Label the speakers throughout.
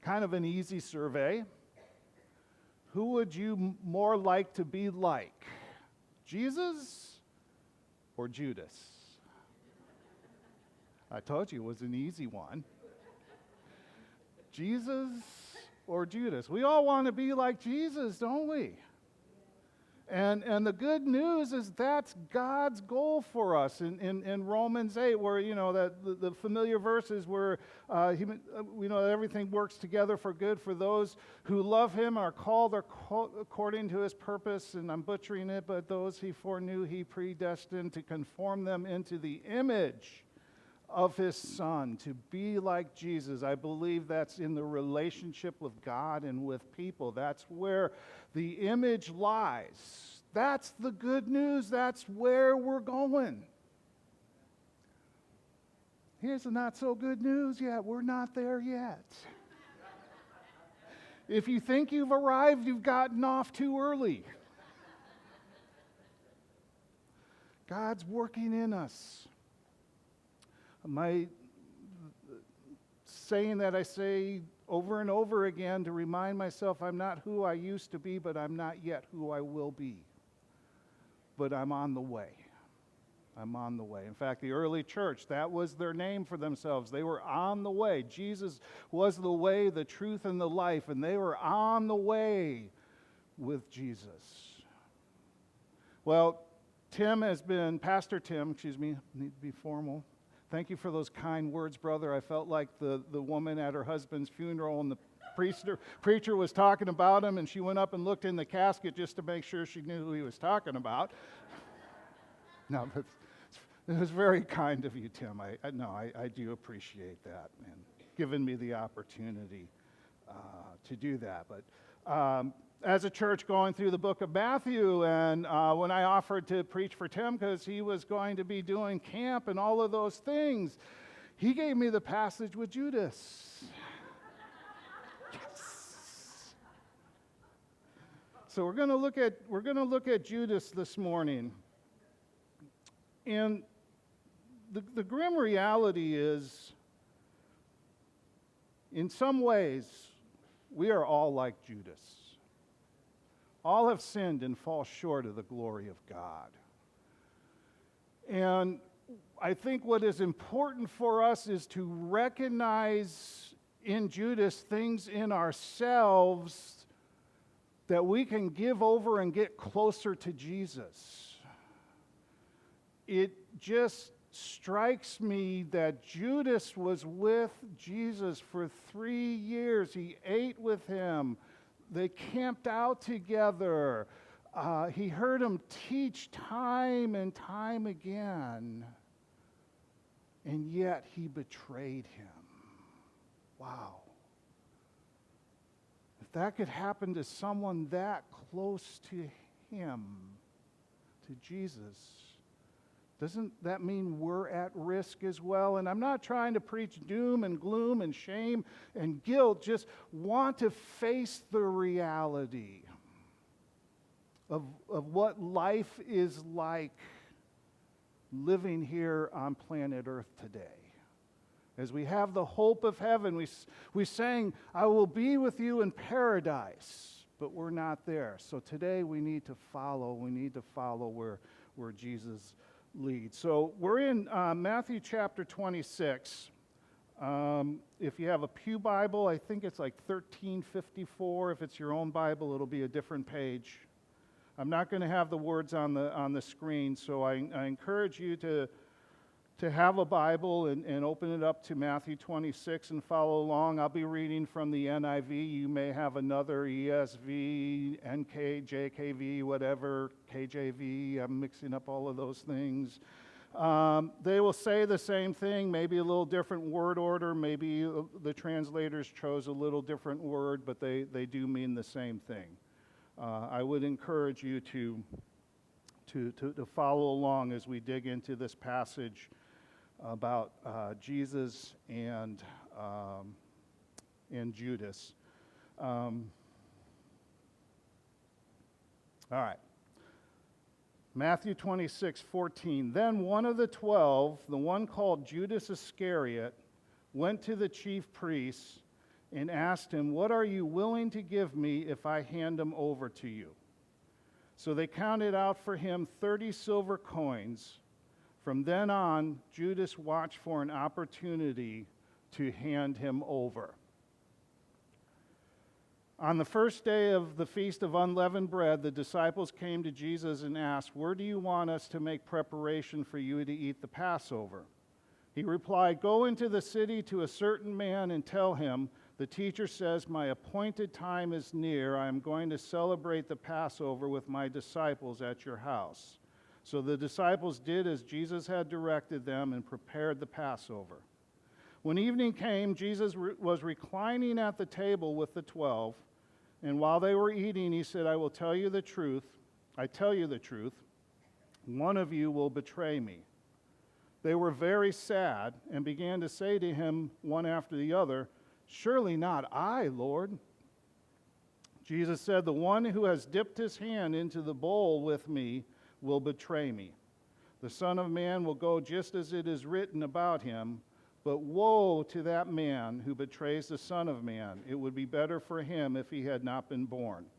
Speaker 1: kind of an easy survey. Who would you more like to be like? Jesus or Judas? I told you it was an easy one. Jesus or Judas? We all want to be like Jesus, don't we? And the good news is that's God's goal for us in Romans 8, where, that the familiar verses where, we know that everything works together for good for those who love Him, are called according to His purpose, and I'm butchering it, but those He foreknew, He predestined to conform them into the image of His Son, to be like Jesus. I believe that's in the relationship with God and with people. That's where the image lies. That's the good news. That's where we're going. Here's the not so good news yet. We're not there yet. If you think you've arrived, you've gotten off too early. God's working in us. My saying that I say over and over again to remind myself I'm not who I used to be, but I'm not yet who I will be. But I'm on the way. I'm on the way. In fact, the early church, that was their name for themselves. They were on the way. Jesus was the way, the truth, and the life, and they were on the way with Jesus. Well, Pastor Tim, need to be formal. Thank you for those kind words, brother. I felt like the woman at her husband's funeral, and the preacher was talking about him, and she went up and looked in the casket just to make sure she knew who he was talking about. No, it was very kind of you, Tim. I do appreciate that, and giving me the opportunity to do that. But as a church going through the book of Matthew, and when I offered to preach for Tim because he was going to be doing camp and all of those things, he gave me the passage with Judas. Yes. So we're going to look at Judas this morning, and the grim reality is, in some ways, we are all like Judas. All have sinned and fall short of the glory of God. And I think what is important for us is to recognize in Judas things in ourselves that we can give over and get closer to Jesus. It just strikes me that Judas was with Jesus for 3 years. He ate with him. They camped out together. He heard him teach time and time again. And yet he betrayed him. Wow. If that could happen to someone that close to him, to Jesus, doesn't that mean we're at risk as well? And I'm not trying to preach doom and gloom and shame and guilt, just want to face the reality of what life is like living here on planet Earth today. As we have the hope of heaven, we sang, I will be with you in paradise, but we're not there. So today we need to follow where Jesus lead. So we're in Matthew chapter 26. If you have a pew Bible, I think it's like 1354. If it's your own Bible, it'll be a different page. I'm not going to have the words on the screen, so I encourage you to have a Bible and open it up to Matthew 26 and follow along. I'll be reading from the NIV. You may have another ESV, NK, JKV, whatever, KJV. I'm mixing up all of those things. They will say the same thing, maybe a little different word order. Maybe the translators chose a little different word, but they do mean the same thing. I would encourage you to follow along as we dig into this passage about Jesus and Judas. All right. Matthew 26:14. Then one of the 12, the one called Judas Iscariot, went to the chief priests and asked him, "What are you willing to give me if I hand him over to you?" So they counted out for him 30 silver coins. From then on, Judas watched for an opportunity to hand him over. On the first day of the Feast of Unleavened Bread, the disciples came to Jesus and asked, "Where do you want us to make preparation for you to eat the Passover?" He replied, "Go into the city to a certain man and tell him, 'The teacher says, my appointed time is near. I am going to celebrate the Passover with my disciples at your house.'" So the disciples did as Jesus had directed them and prepared the Passover. When evening came, Jesus was reclining at the table with the 12. And while they were eating, he said, I tell you the truth, one of you will betray me." They were very sad and began to say to him one after the other, "Surely not I, Lord." Jesus said, "The one who has dipped his hand into the bowl with me will betray me. The Son of Man will go just as it is written about him. But woe to that man who betrays the Son of Man. It would be better for him if he had not been born."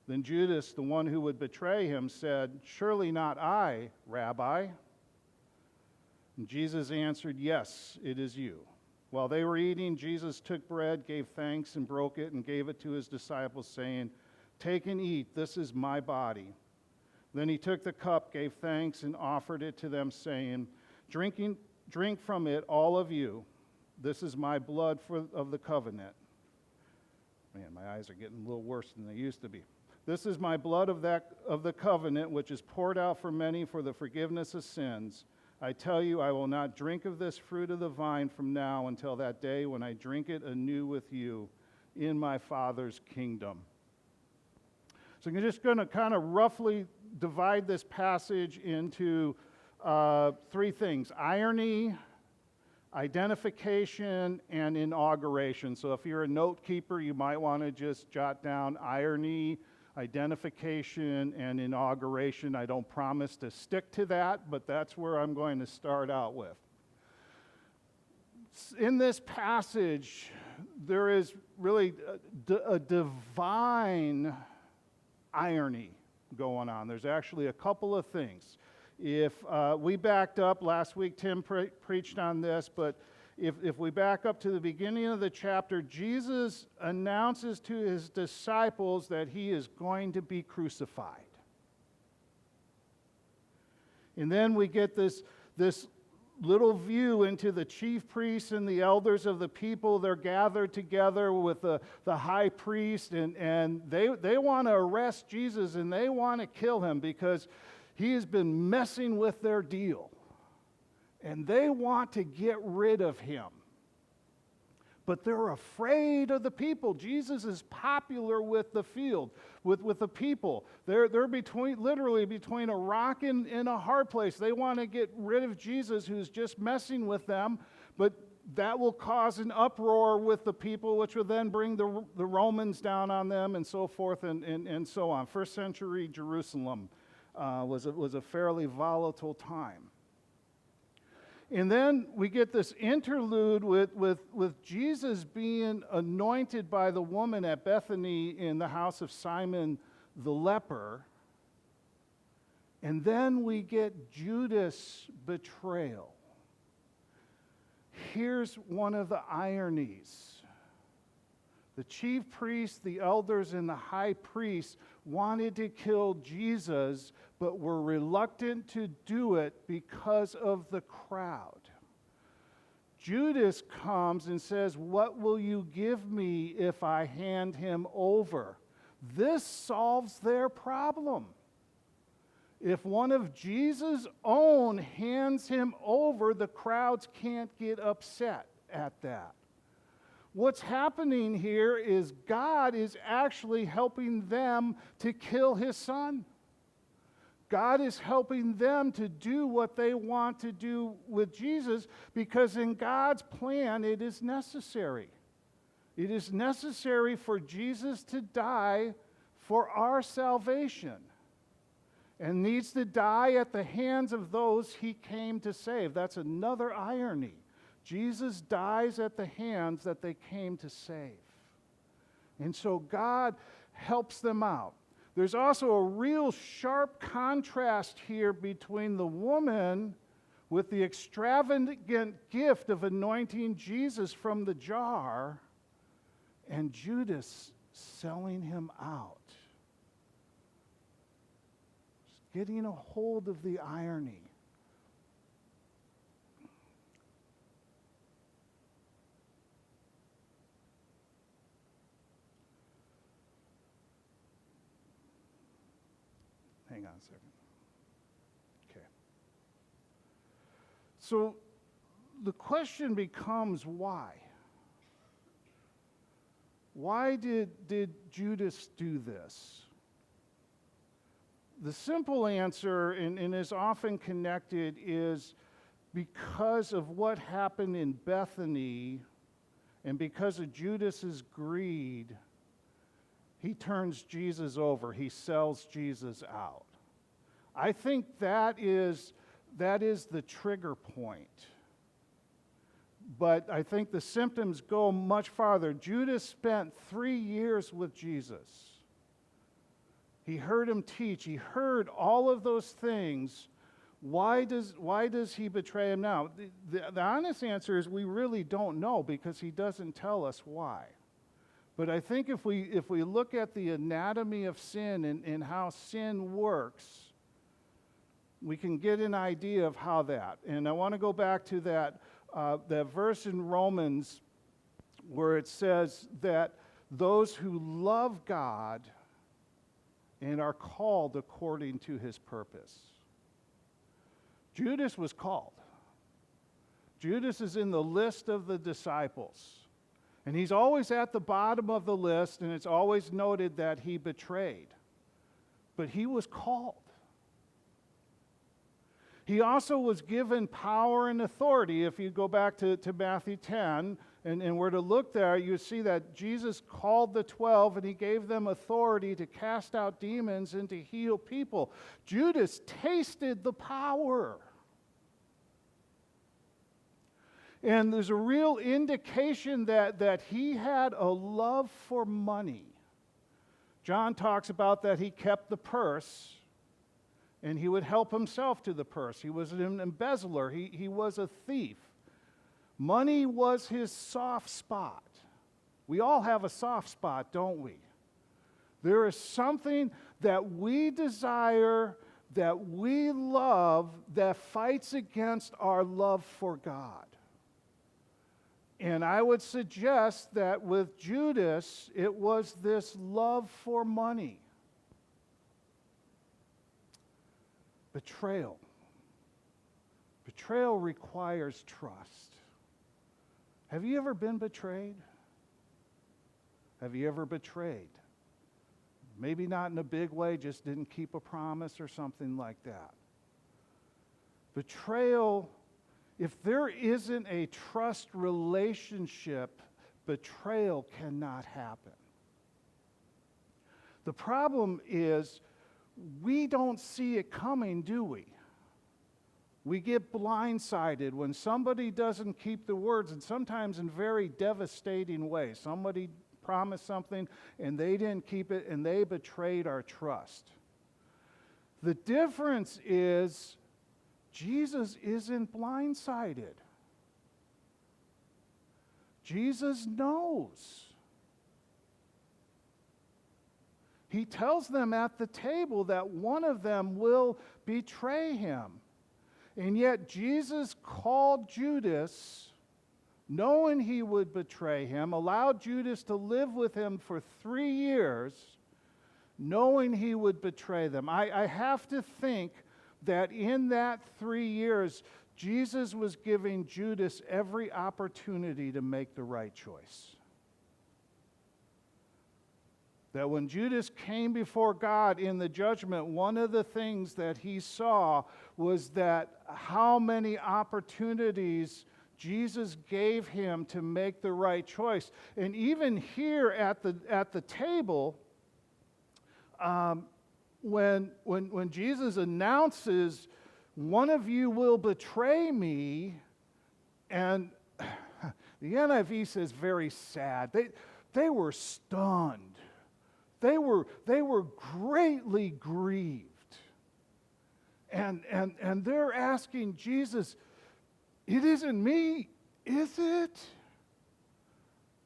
Speaker 1: Then Judas, the one who would betray him, said, "Surely not I, Rabbi." And Jesus answered, "Yes, it is you." While they were eating, Jesus took bread, gave thanks, and broke it, and gave it to his disciples, saying, "Take and eat, this is my body." Then he took the cup, gave thanks, and offered it to them, saying, Drink from it, all of you. This is my blood of the covenant." Man, my eyes are getting a little worse than they used to be. "This is my blood of the covenant, which is poured out for many for the forgiveness of sins. I tell you, I will not drink of this fruit of the vine from now until that day when I drink it anew with you in my Father's kingdom." So I'm just going to kind of roughly divide this passage into three things: irony, identification, and inauguration. So if you're a note keeper, you might want to just jot down irony, identification, and inauguration. I don't promise to stick to that, but that's where I'm going to start out with. In this passage, there is really a divine irony going on. There's actually a couple of things. If we backed up, last week Tim preached on this, but if we back up to the beginning of the chapter, Jesus announces to his disciples that he is going to be crucified. And then we get this little view into the chief priests and the elders of the people. They're gathered together with the high priest, and they want to arrest Jesus, and they want to kill him because he has been messing with their deal. And they want to get rid of him. But they're afraid of the people. Jesus is popular with the field, with the people. They're literally between a rock and a hard place. They want to get rid of Jesus, who's just messing with them, but that will cause an uproar with the people, which will then bring the Romans down on them and so forth and so on. First century Jerusalem was a fairly volatile time. And then we get this interlude with Jesus being anointed by the woman at Bethany in the house of Simon the leper. And then we get Judas' betrayal. Here's one of the ironies. The chief priests, the elders, and the high priest wanted to kill Jesus, but were reluctant to do it because of the crowd. Judas comes and says, "What will you give me if I hand him over?" This solves their problem. If one of Jesus' own hands him over, the crowds can't get upset at that. What's happening here is God is actually helping them to kill his son. God is helping them to do what they want to do with Jesus, because in God's plan it is necessary. It is necessary for Jesus to die for our salvation, and needs to die at the hands of those he came to save. That's another irony. Jesus dies at the hands that they came to save. And so God helps them out. There's also a real sharp contrast here between the woman with the extravagant gift of anointing Jesus from the jar and Judas selling him out. Just getting a hold of the irony. Hang on a second. Okay. So the question becomes why? Why did Judas do this? The simple answer, and is often connected, is because of what happened in Bethany and because of Judas's greed. He turns Jesus over. He sells Jesus out. I think that is the trigger point. But I think the symptoms go much farther. Judas spent 3 years with Jesus. He heard him teach. He heard all of those things. Why does he betray him now? The honest answer is we really don't know because he doesn't tell us why. But I think if we look at the anatomy of sin and how sin works, we can get an idea of how that. And I want to go back to that verse in Romans where it says that those who love God and are called according to his purpose. Judas was called. Judas is in the list of the disciples. And he's always at the bottom of the list, and it's always noted that he betrayed. But he was called. He also was given power and authority. If you go back to Matthew 10, and were to look there, you see that Jesus called the 12, and he gave them authority to cast out demons and to heal people. Judas tasted the power. And there's a real indication that he had a love for money. John talks about that he kept the purse, and he would help himself to the purse. He was an embezzler. He was a thief. Money was his soft spot. We all have a soft spot, don't we? There is something that we desire, that we love, that fights against our love for God. And I would suggest that with Judas, it was this love for money. Betrayal. Betrayal requires trust. Have you ever been betrayed? Have you ever betrayed? Maybe not in a big way, just didn't keep a promise or something like that. Betrayal, if there isn't a trust relationship, betrayal cannot happen. The problem is we don't see it coming, do we? We get blindsided when somebody doesn't keep the words, and sometimes in very devastating ways. Somebody promised something and they didn't keep it and they betrayed our trust. The difference is Jesus isn't blindsided. Jesus knows. He tells them at the table that one of them will betray him. And yet Jesus called Judas, knowing he would betray him, allowed Judas to live with him for 3 years, knowing he would betray them. I have to think that in that 3 years, Jesus was giving Judas every opportunity to make the right choice. That when Judas came before God in the judgment, one of the things that he saw was that how many opportunities Jesus gave him to make the right choice. And even here at the table, when Jesus announces, one of you will betray me, and the NIV says very sad. they were stunned. They were greatly grieved. And they're asking Jesus, it isn't me, is it?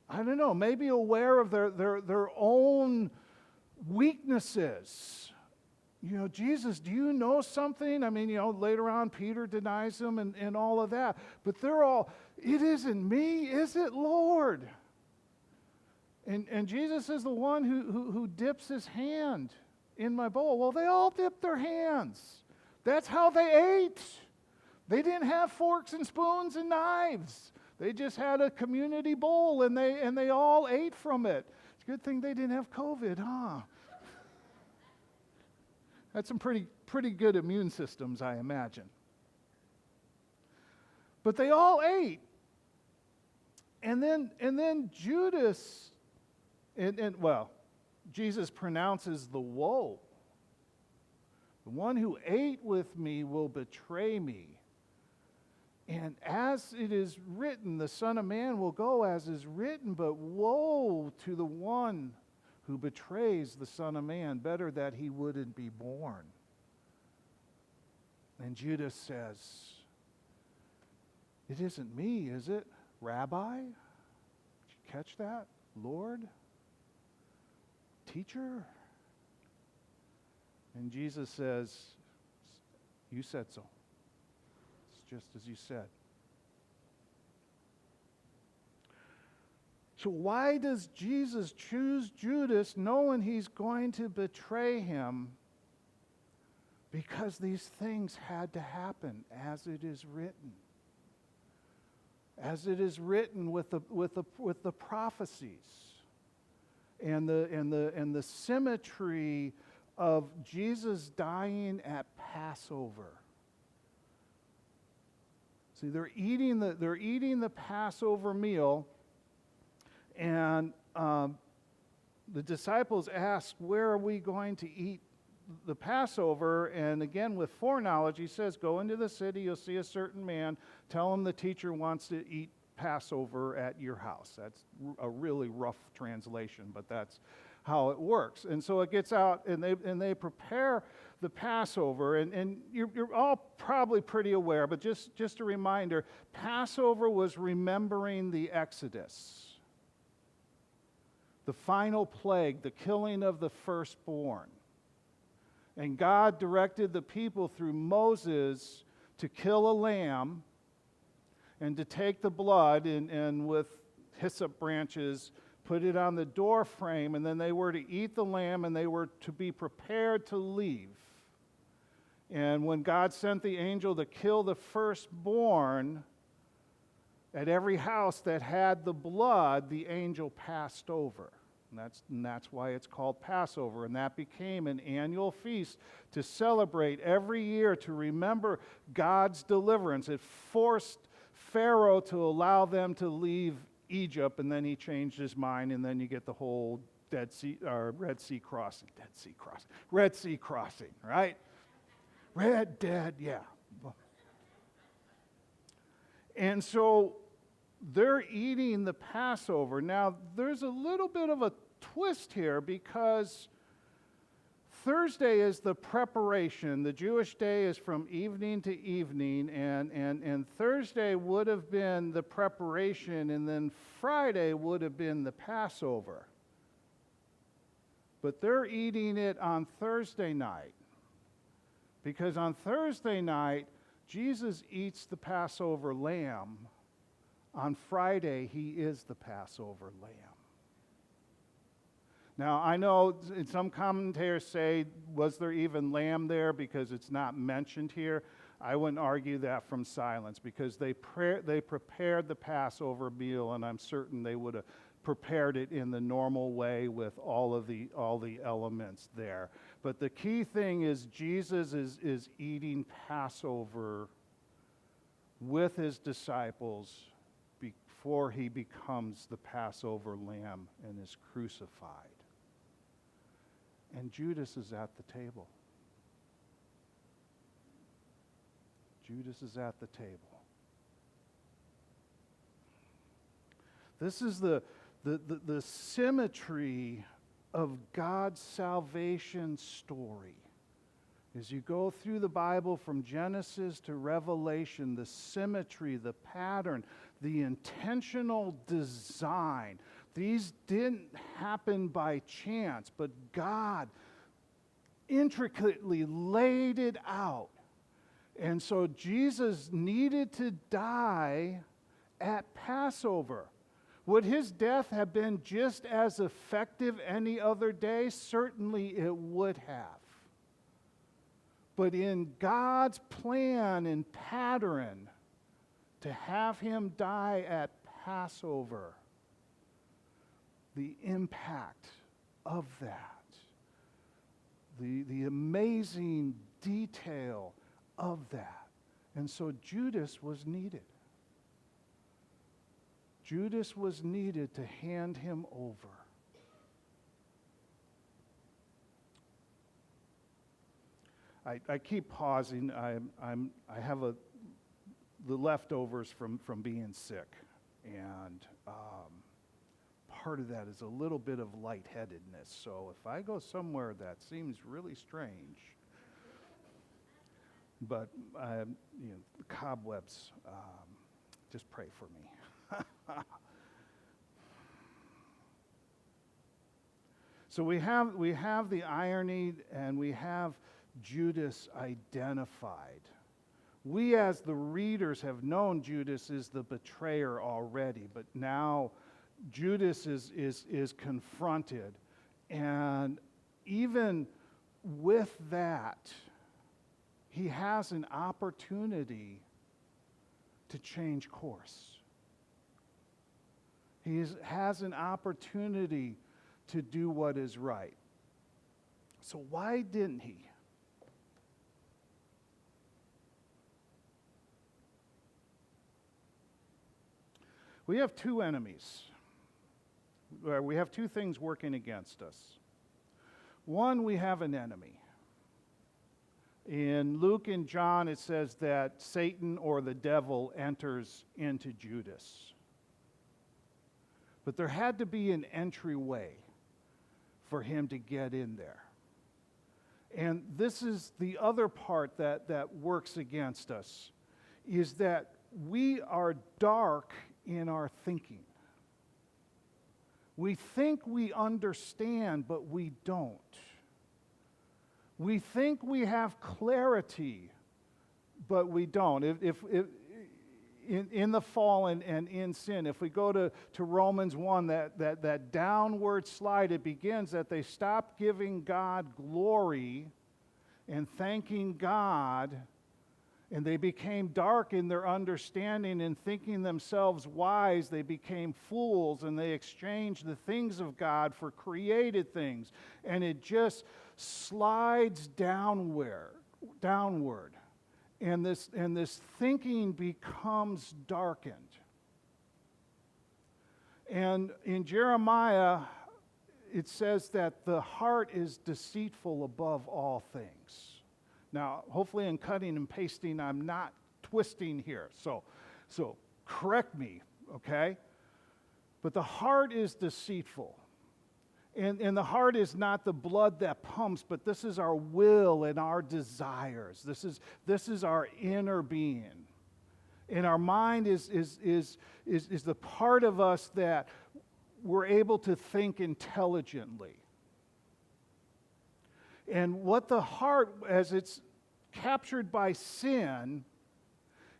Speaker 1: I don't know, maybe aware of their own weaknesses. Jesus, do you know something? I mean, later on Peter denies him and all of that. But they're all, it isn't me, is it, Lord? And Jesus is the one who dips his hand in my bowl. Well, they all dipped their hands. That's how they ate. They didn't have forks and spoons and knives. They just had a community bowl, and they all ate from it. It's a good thing they didn't have COVID, huh? That's some pretty good immune systems, I imagine. But they all ate. And then Judas, Jesus pronounces the woe. The one who ate with me will betray me. And as it is written, the Son of Man will go as is written, but woe to the one who betrays the Son of Man. Better that he wouldn't be born. And Judas says, it isn't me, is it, Rabbi? Did you catch that? Lord? Teacher? And Jesus says, you said so. Just as you said. So why does Jesus choose Judas knowing he's going to betray him? Because these things had to happen as it is written. As it is written with the prophecies and the symmetry of Jesus dying at Passover. See, they're eating the Passover meal, and the disciples ask, where are we going to eat the Passover? And again, with foreknowledge, he says, go into the city, you'll see a certain man, tell him the teacher wants to eat Passover at your house. That's a really rough translation, but that's how it works. And so it gets out, and they prepare the Passover, and you're all probably pretty aware, but just a reminder, Passover was remembering the Exodus, the final plague, the killing of the firstborn. And God directed the people through Moses to kill a lamb and to take the blood and with hyssop branches put it on the door frame, and then they were to eat the lamb and they were to be prepared to leave. And when God sent the angel to kill the firstborn, at every house that had the blood, the angel passed over. And that's why it's called Passover. And that became an annual feast to celebrate every year, to remember God's deliverance. It forced Pharaoh to allow them to leave Egypt, and then he changed his mind, and then you get the whole Red Sea crossing, right? Yeah. And so they're eating the Passover. Now, there's a little bit of a twist here, because Thursday is the preparation. The Jewish day is from evening to evening, and Thursday would have been the preparation, and then Friday would have been the Passover. But they're eating it on Thursday night, because on Thursday night, Jesus eats the Passover lamb. On Friday, he is the Passover lamb. Now, I know some commentators say, was there even lamb there because it's not mentioned here? I wouldn't argue that from silence, because they prepared the Passover meal, and I'm certain they would have prepared it in the normal way with all the elements there. But the key thing is Jesus is eating Passover with his disciples before he becomes the Passover lamb and is crucified. And Judas is at the table. Judas is at the table. This is the the symmetry of God's salvation story. As you go through the Bible from Genesis to Revelation, the symmetry, the pattern, the intentional design, these didn't happen by chance, but God intricately laid it out. And so Jesus needed to die at Passover. Would his death have been just as effective any other day? Certainly it would have. But in God's plan and pattern, to have him die at Passover, the impact of that, the amazing detail of that. And so Judas was needed. Judas was needed to hand him over. I keep pausing. I have the leftovers from being sick, and part of that is a little bit of lightheadedness. So if I go somewhere that seems really strange, but the cobwebs, just pray for me. So we have the irony, and we have Judas identified. We as the readers have known Judas is the betrayer already, but now Judas is confronted. And even with that, he has an opportunity to change course. He has an opportunity to do what is right. So why didn't he? We have two enemies. We have two things working against us. One, we have an enemy. In Luke and John, it says that Satan or the devil enters into Judas. But there had to be an entryway for him to get in there. And this is the other part that works against us, is that we are dark in our thinking. We think we understand, but we don't. We think we have clarity, but we don't. If in the fall and in sin, if we go to Romans 1, that downward slide, it begins that they stopped giving God glory and thanking God, and they became dark in their understanding and thinking themselves wise. They became fools, and they exchanged the things of God for created things. And it just slides downward. And this thinking becomes darkened. And in Jeremiah, it says that the heart is deceitful above all things. Now, hopefully in cutting and pasting, I'm not twisting here. So correct me, okay? But the heart is deceitful. And the heart is not the blood that pumps, but this is our will and our desires. This is our inner being. And our mind is the part of us that we're able to think intelligently. And what the heart, as it's captured by sin,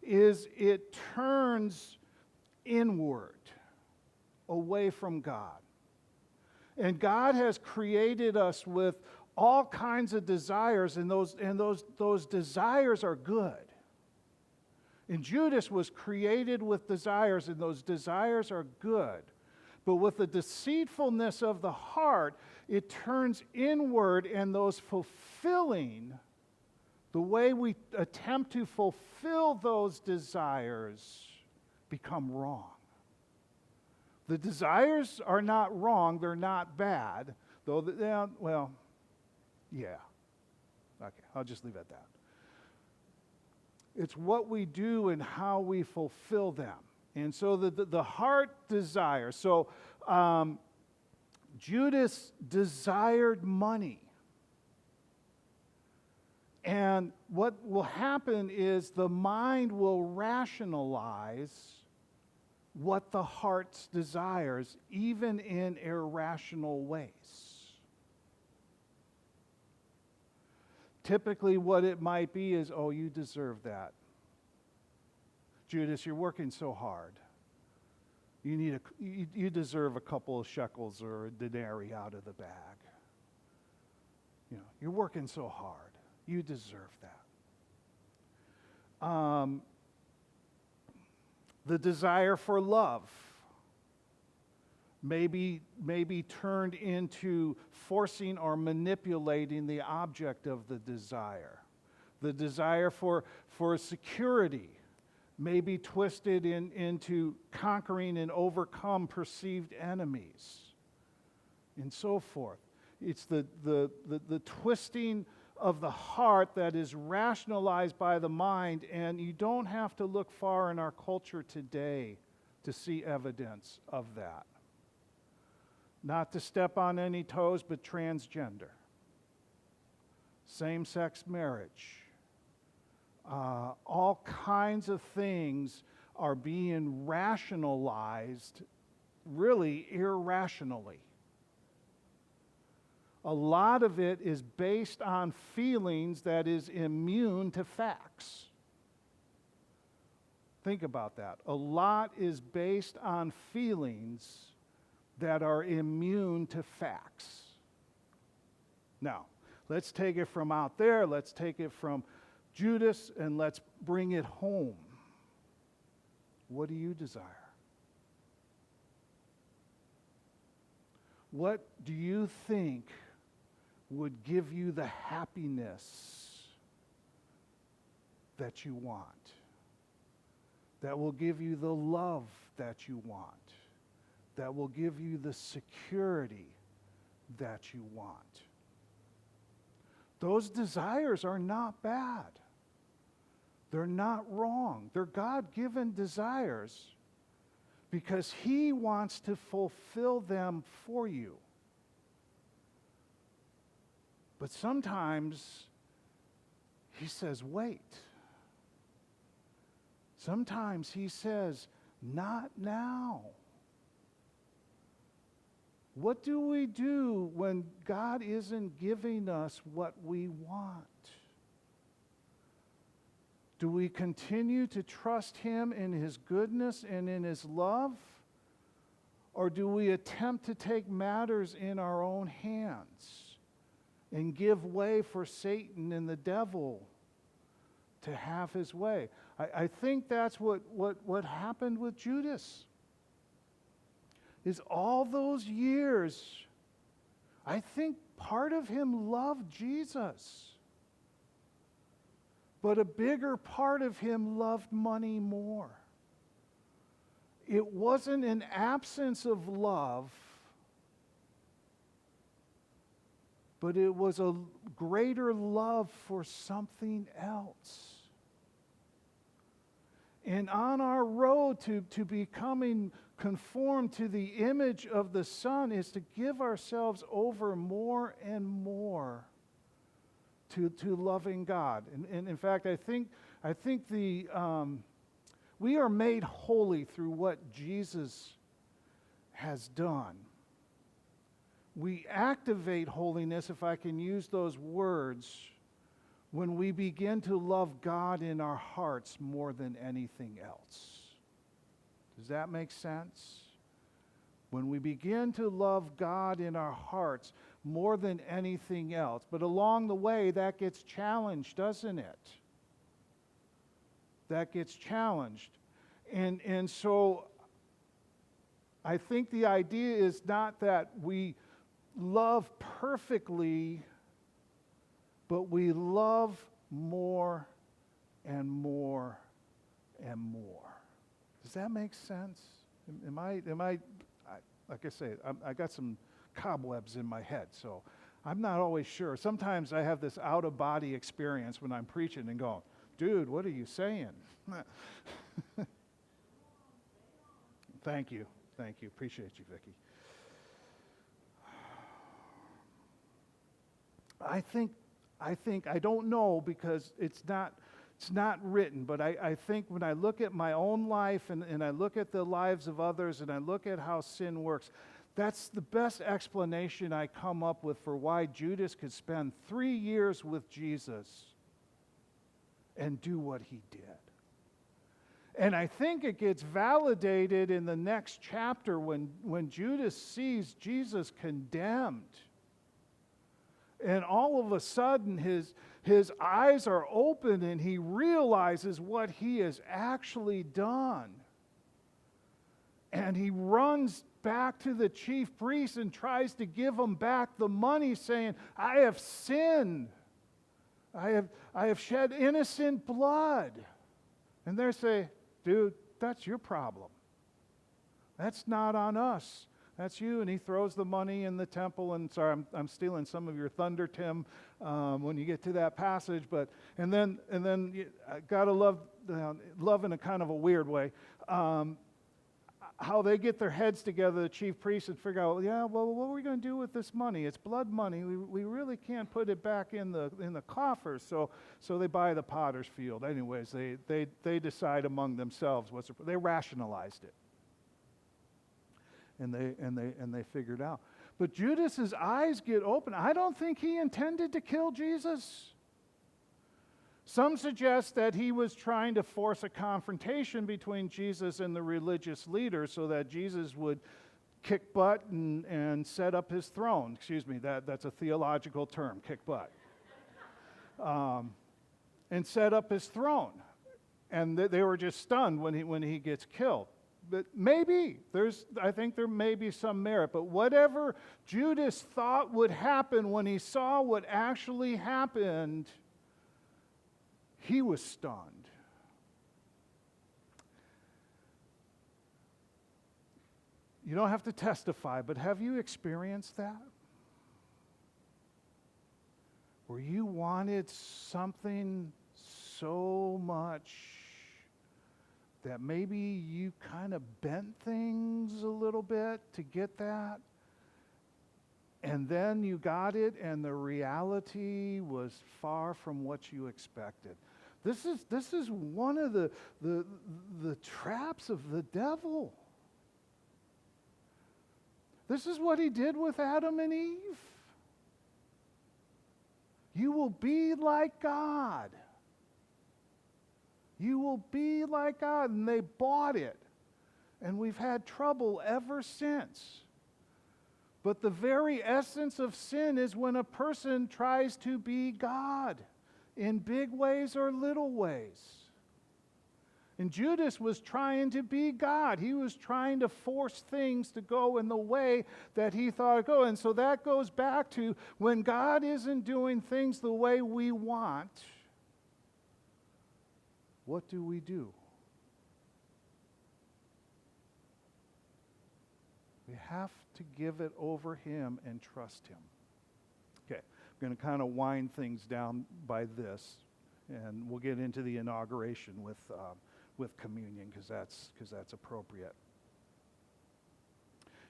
Speaker 1: is it turns inward, away from God. And God has created us with all kinds of desires, and those desires are good. And Judas was created with desires, and those desires are good. But with the deceitfulness of the heart, it turns inward, and those fulfilling, the way we attempt to fulfill those desires, become wrong. The desires are not wrong, they're not bad, though, yeah. Okay, I'll just leave it at that. It's what we do and how we fulfill them. And so the heart desires. So Judas desired money. And what will happen is the mind will rationalize what the heart desires, even in irrational ways. Typically, what it might be is, oh, you deserve that. Judas, you're working so hard. You deserve a couple of shekels or a denarii out of the bag. You know, you're working so hard. You deserve that. The desire for love may be turned into forcing or manipulating the object of the desire. The desire for security may be twisted into conquering and overcome perceived enemies, and so forth. It's the twisting of the heart that is rationalized by the mind, and you don't have to look far in our culture today to see evidence of that. Not to step on any toes, but transgender, same-sex marriage, all kinds of things are being rationalized really irrationally. A lot of it is based on feelings that is immune to facts. Think about that. A lot is based on feelings that are immune to facts. Now, let's take it from out there, let's take it from Judas, and let's bring it home. What do you desire? What do you think would give you the happiness that you want? That will give you the love that you want? That will give you the security that you want? Those desires are not bad. They're not wrong. They're God-given desires because He wants to fulfill them for you. But sometimes He says, wait. Sometimes He says, not now. What do we do when God isn't giving us what we want? Do we continue to trust Him in His goodness and in His love? Or do we attempt to take matters in our own hands and give way for Satan and the devil to have his way? I think that's what happened with Judas. Is all those years, I think part of him loved Jesus. But a bigger part of him loved money more. It wasn't an absence of love, but it was a greater love for something else. And on our road to becoming conformed to the image of the Son is to give ourselves over more and more to loving God. And in fact, I think we are made holy through what Jesus has done. We activate holiness, if I can use those words, when we begin to love God in our hearts more than anything else. Does that make sense? When we begin to love God in our hearts more than anything else. But along the way, that gets challenged, doesn't it? That gets challenged. And so I think the idea is not that we love perfectly, but we love more and more and more. Does that make sense? Am I like I say, I got some cobwebs in my head, so I'm not always sure. Sometimes I have this out-of-body experience when I'm preaching and going, dude, what are you saying? Thank you. Appreciate you, Vicki. I think, I don't know because it's not written, but I think when I look at my own life and I look at the lives of others and I look at how sin works, that's the best explanation I come up with for why Judas could spend 3 years with Jesus and do what he did. And I think it gets validated in the next chapter when Judas sees Jesus condemned. And all of a sudden his eyes are open and he realizes what he has actually done. And he runs back to the chief priest and tries to give him back the money, saying, I have sinned. I have shed innocent blood. And they say, dude, that's your problem. That's not on us. That's you. And he throws the money in the temple. And sorry, I'm stealing some of your thunder, Tim, when you get to that passage. But and then you gotta love in a kind of a weird way. How they get their heads together, the chief priests, and figure out, yeah, well, what are we going to do with this money? It's blood money. We really can't put it back in the coffers. So they buy the potter's field. Anyways, they decide among themselves they rationalized it. And they figured out. But Judas's eyes get open. I don't think he intended to kill Jesus. Some suggest that he was trying to force a confrontation between Jesus and the religious leaders so that Jesus would kick butt and set up his throne. Excuse me, that's a theological term, kick butt. And set up his throne. And they were just stunned when he gets killed. But maybe, I think there may be some merit. But whatever Judas thought would happen when he saw what actually happened, he was stunned. You don't have to testify, but have you experienced that? Where you wanted something so much that maybe you kind of bent things a little bit to get that, and then you got it, and the reality was far from what you expected. This is one of the traps of the devil. This is what he did with Adam and Eve. You will be like God. You will be like God. And they bought it. And we've had trouble ever since. But the very essence of sin is when a person tries to be God in big ways or little ways. And Judas was trying to be God. He was trying to force things to go in the way that he thought it'd go. And so that goes back to when God isn't doing things the way we want, what do? We have to give it over him and trust him. Okay, I'm going to kind of wind things down by this, and we'll get into the inauguration with communion because that's appropriate.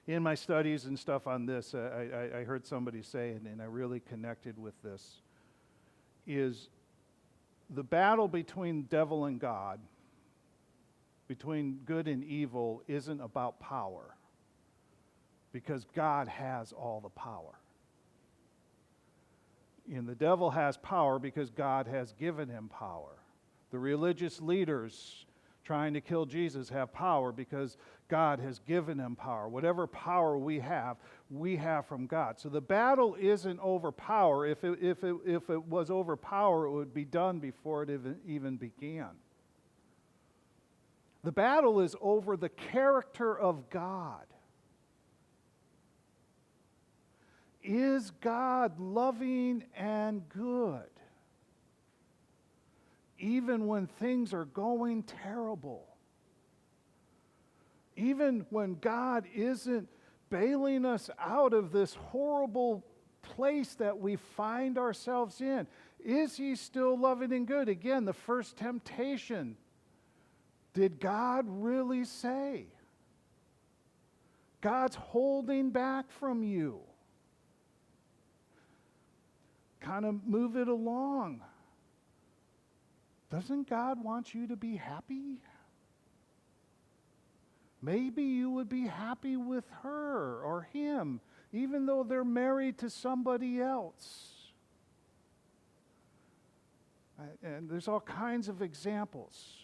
Speaker 1: In my studies and stuff on this, I heard somebody say, and I really connected with this, is the battle between devil and God, between good and evil, isn't about power, because God has all the power. And the devil has power because God has given him power. The religious leaders trying to kill Jesus have power because God has given them power. Whatever power we have from God. So the battle isn't over power. If it was over power, it would be done before it even began. The battle is over the character of God. Is God loving and good? Even when things are going terrible. Even when God isn't bailing us out of this horrible place that we find ourselves in. Is he still loving and good? Again, the first temptation. Did God really say? God's holding back from you. kind of move it along. Doesn't God want you to be happy? Maybe you would be happy with her or him, even though they're married to somebody else. And there's all kinds of examples.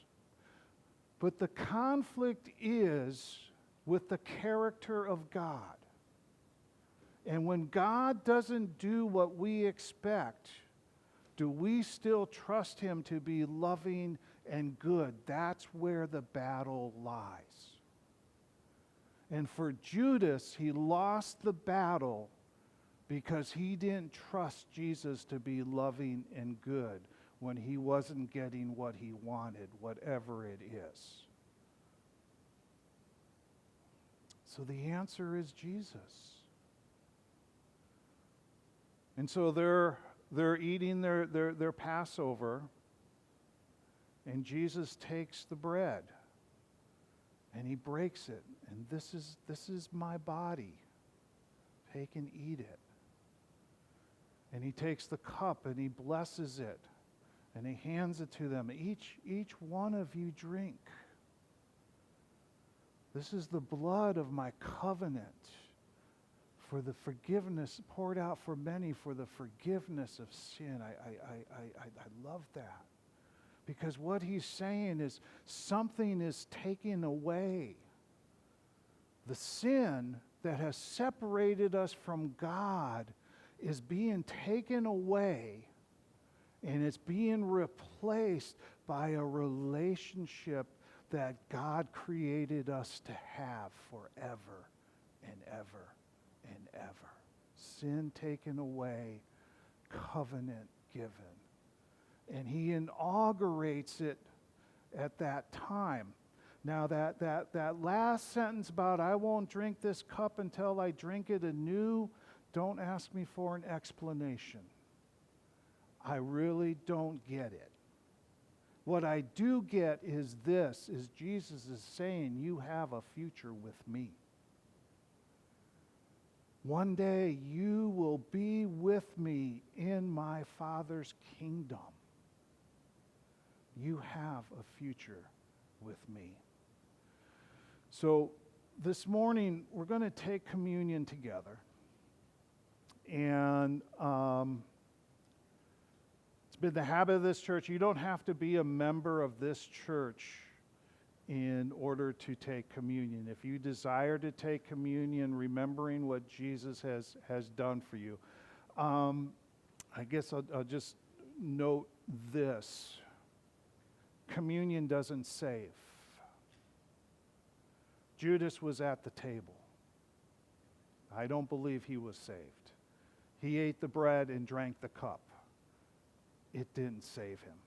Speaker 1: But the conflict is with the character of God. And when God doesn't do what we expect, do we still trust him to be loving and good? That's where the battle lies. And for Judas, he lost the battle because he didn't trust Jesus to be loving and good when he wasn't getting what he wanted, whatever it is. So the answer is Jesus. And so they're eating their Passover, and Jesus takes the bread and he breaks it, and this is my body. Take and eat it. And he takes the cup and he blesses it, and he hands it to them. Each one of you drink. This is the blood of my covenant for the forgiveness, poured out for many for the forgiveness of sin. I love that. Because what he's saying is something is taken away. The sin that has separated us from God is being taken away, and it's being replaced by a relationship that God created us to have forever and ever and ever. Sin taken away, covenant given. And he inaugurates it at that time. Now that last sentence about I won't drink this cup until I drink it anew, don't ask me for an explanation. I really don't get it. What I do get is this, is Jesus is saying, you have a future with me. One day you will be with me in my Father's kingdom. You have a future with me. So this morning we're going to take communion together. And it's been the habit of this church. You don't have to be a member of this church in order to take communion. If you desire to take communion, remembering what Jesus has done for you, I guess I'll just note this. Communion doesn't save. Judas was at the table. I don't believe he was saved. He ate the bread and drank the cup. It didn't save him.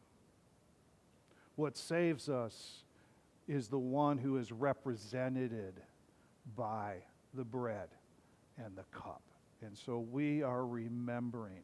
Speaker 1: What saves us is the one who is represented by the bread and the cup. And so we are remembering